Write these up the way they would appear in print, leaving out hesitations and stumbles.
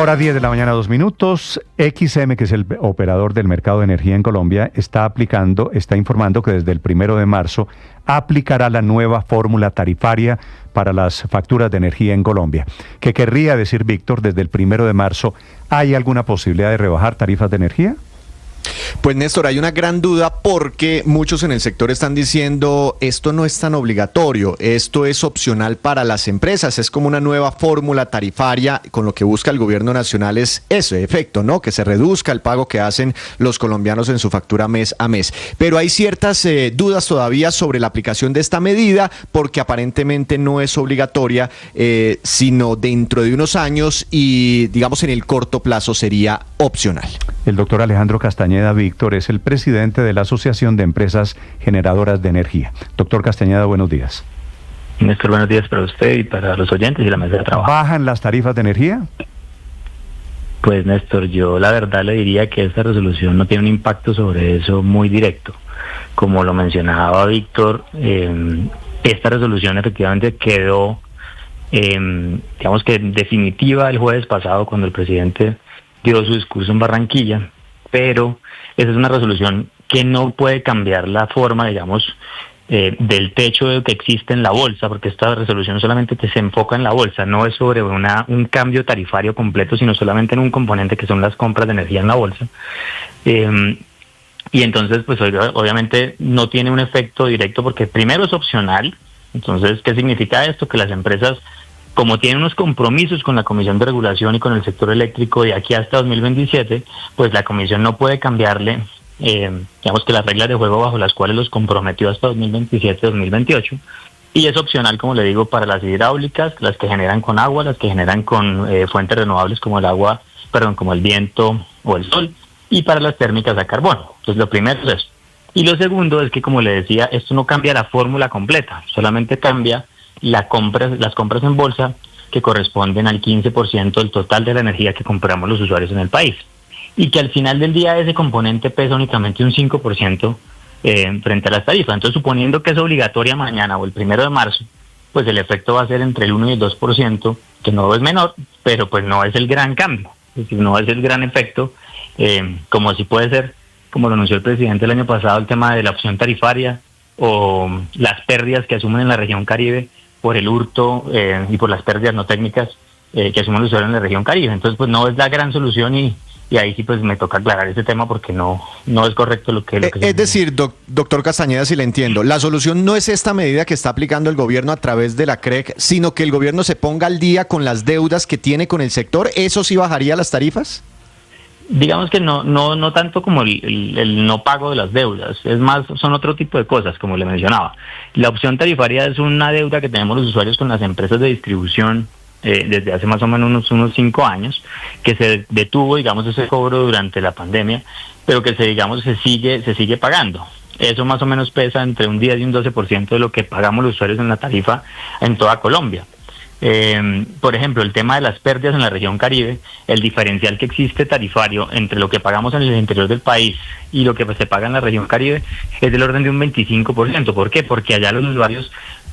Hora 10 de la mañana, 2 minutos. XM, que es el operador del mercado de energía en Colombia, está informando que desde el 1 de marzo aplicará la nueva fórmula tarifaria para las facturas de energía en Colombia. ¿Qué querría decir, Víctor? Desde el 1 de marzo, ¿hay alguna posibilidad de rebajar tarifas de energía? Pues Néstor, hay una gran duda porque muchos en el sector están diciendo esto no es tan obligatorio, esto es opcional para las empresas, es como una nueva fórmula tarifaria, con lo que busca el gobierno nacional es ese efecto, ¿no? Que se reduzca el pago que hacen los colombianos en su factura mes a mes. Pero hay ciertas dudas todavía sobre la aplicación de esta medida porque aparentemente no es obligatoria, sino dentro de unos años y digamos en el corto plazo sería opcional. El doctor Alejandro Castañeda, Víctor, es el presidente de la Asociación de Empresas Generadoras de Energía. Doctor Castañeda, buenos días. Néstor, buenos días para usted y para los oyentes y la mesa de trabajo. ¿Bajan las tarifas de energía? Pues Néstor, yo la verdad le diría que esta resolución no tiene un impacto sobre eso muy directo. Como lo mencionaba Víctor, esta resolución efectivamente quedó, digamos que definitiva el jueves pasado cuando el presidente dio su discurso en Barranquilla, pero esa es una resolución que no puede cambiar la forma, digamos, del techo que existe en la bolsa, porque esta resolución solamente se enfoca en la bolsa, no es sobre un cambio tarifario completo, sino solamente en un componente que son las compras de energía en la bolsa. Y entonces, pues obviamente no tiene un efecto directo porque primero es opcional. Entonces, ¿qué significa esto? Que las empresas, como tienen unos compromisos con la Comisión de Regulación y con el sector eléctrico de aquí hasta 2027, pues la Comisión no puede cambiarle, digamos que las reglas de juego bajo las cuales los comprometió hasta 2027-2028, y es opcional, como le digo, para las hidráulicas, las que generan con agua, las que generan con fuentes renovables como como el viento o el sol, y para las térmicas a carbono. Entonces lo primero es eso. Y lo segundo es que, como le decía, esto no cambia la fórmula completa, solamente cambia las compras en bolsa, que corresponden al 15% del total de la energía que compramos los usuarios en el país. Y que al final del día ese componente pesa únicamente un 5% frente a las tarifas. Entonces, suponiendo que es obligatoria mañana o el 1 de marzo, pues el efecto va a ser entre el 1 y el 2%, que no es menor, pero pues no es el gran cambio, es decir, no es el gran efecto, como si puede ser, como lo anunció el presidente el año pasado, el tema de la opción tarifaria o las pérdidas que asumen en la región Caribe por el hurto y por las pérdidas no técnicas que asumen los usuarios en la región Caribe. Entonces, pues no es la gran solución y ahí sí pues me toca aclarar ese tema porque no es correcto lo que es decir, doctor Castañeda, si le entiendo, la solución no es esta medida que está aplicando el gobierno a través de la CREC, sino que el gobierno se ponga al día con las deudas que tiene con el sector. ¿Eso sí bajaría las tarifas? Digamos que no tanto como el no pago de las deudas, es más, son otro tipo de cosas, como le mencionaba. La opción tarifaria es una deuda que tenemos los usuarios con las empresas de distribución desde hace más o menos unos 5 años, que se detuvo, digamos, ese cobro durante la pandemia, pero que se sigue pagando. Eso más o menos pesa entre un 10 y un 12% de lo que pagamos los usuarios en la tarifa en toda Colombia. Por ejemplo, el tema de las pérdidas en la región Caribe, el diferencial que existe tarifario entre lo que pagamos en el interior del país y lo que se paga en la región Caribe es del orden de un 25%. ¿Por qué? Porque allá los usuarios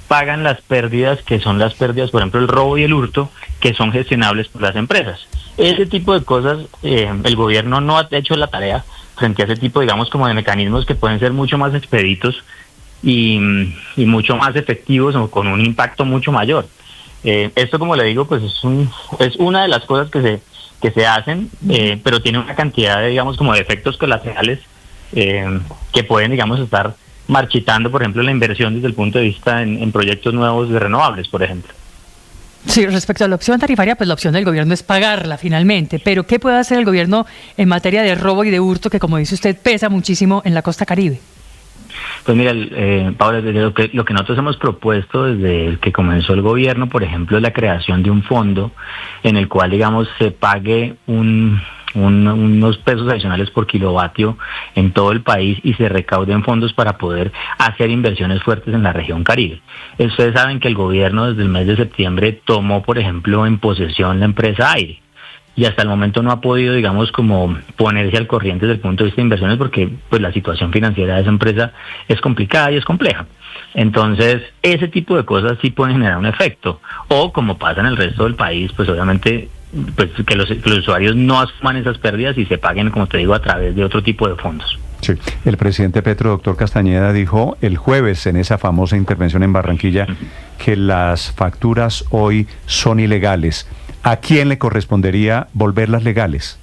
pagan las pérdidas, que son las pérdidas, por ejemplo, el robo y el hurto, que son gestionables por las empresas. Ese tipo de cosas, el gobierno no ha hecho la tarea frente a ese tipo, digamos, como de mecanismos que pueden ser mucho más expeditos y mucho más efectivos o con un impacto mucho mayor. Esto, como le digo, pues es una de las cosas que se hacen, pero tiene una cantidad de, digamos, como de efectos colaterales que pueden, digamos, estar marchitando, por ejemplo, la inversión desde el punto de vista en proyectos nuevos de renovables, por ejemplo. Sí, respecto a la opción tarifaria, pues la opción del gobierno es pagarla finalmente, pero ¿qué puede hacer el gobierno en materia de robo y de hurto que, como dice usted, pesa muchísimo en la costa Caribe? Pues mira, Paula, lo que nosotros hemos propuesto desde que comenzó el gobierno, por ejemplo, es la creación de un fondo en el cual, digamos, se pague unos pesos adicionales por kilovatio en todo el país y se recauden fondos para poder hacer inversiones fuertes en la región Caribe. Ustedes saben que el gobierno desde el mes de septiembre tomó, por ejemplo, en posesión la empresa Aire. Y hasta el momento no ha podido, digamos, como ponerse al corriente desde el punto de vista de inversiones porque pues la situación financiera de esa empresa es complicada y es compleja. Entonces, ese tipo de cosas sí pueden generar un efecto. O como pasa en el resto del país, pues obviamente pues que los usuarios no asuman esas pérdidas y se paguen, como te digo, a través de otro tipo de fondos. Sí, el presidente Petro, doctor Castañeda, dijo el jueves en esa famosa intervención en Barranquilla que las facturas hoy son ilegales. ¿A quién le correspondería volverlas legales?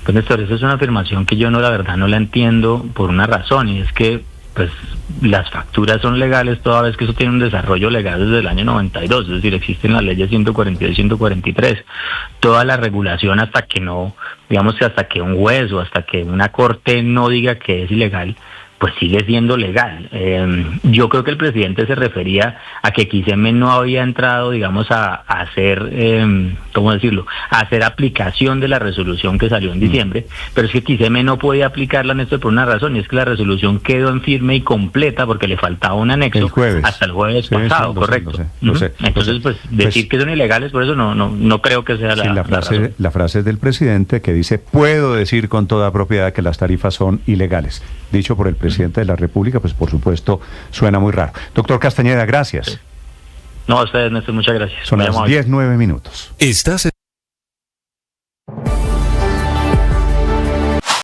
Pues Néstor, esa es una afirmación que yo la verdad no la entiendo por una razón, y es que pues las facturas son legales toda vez que eso tiene un desarrollo legal desde el año 92, es decir, existen las leyes 142 y 143. Toda la regulación hasta que no, digamos que hasta que un juez o hasta que una corte no diga que es ilegal, pues sigue siendo legal. Yo creo que el presidente se refería a que XM no había entrado, digamos, a hacer, ¿cómo decirlo?, a hacer aplicación de la resolución que salió en diciembre, pero es que XM no podía aplicarla, Néstor, por una razón, y es que la resolución quedó en firme y completa porque le faltaba un anexo hasta el jueves pasado, correcto. Lo sé. Entonces, pues decir que son ilegales, por eso no creo que sea la razón. La frase es del presidente que dice, puedo decir con toda propiedad que las tarifas son ilegales. Dicho por el presidente de la República, pues por supuesto suena muy raro. Doctor Castañeda, gracias. No, a ustedes, Néstor, muchas gracias. Son las 10:09. Estás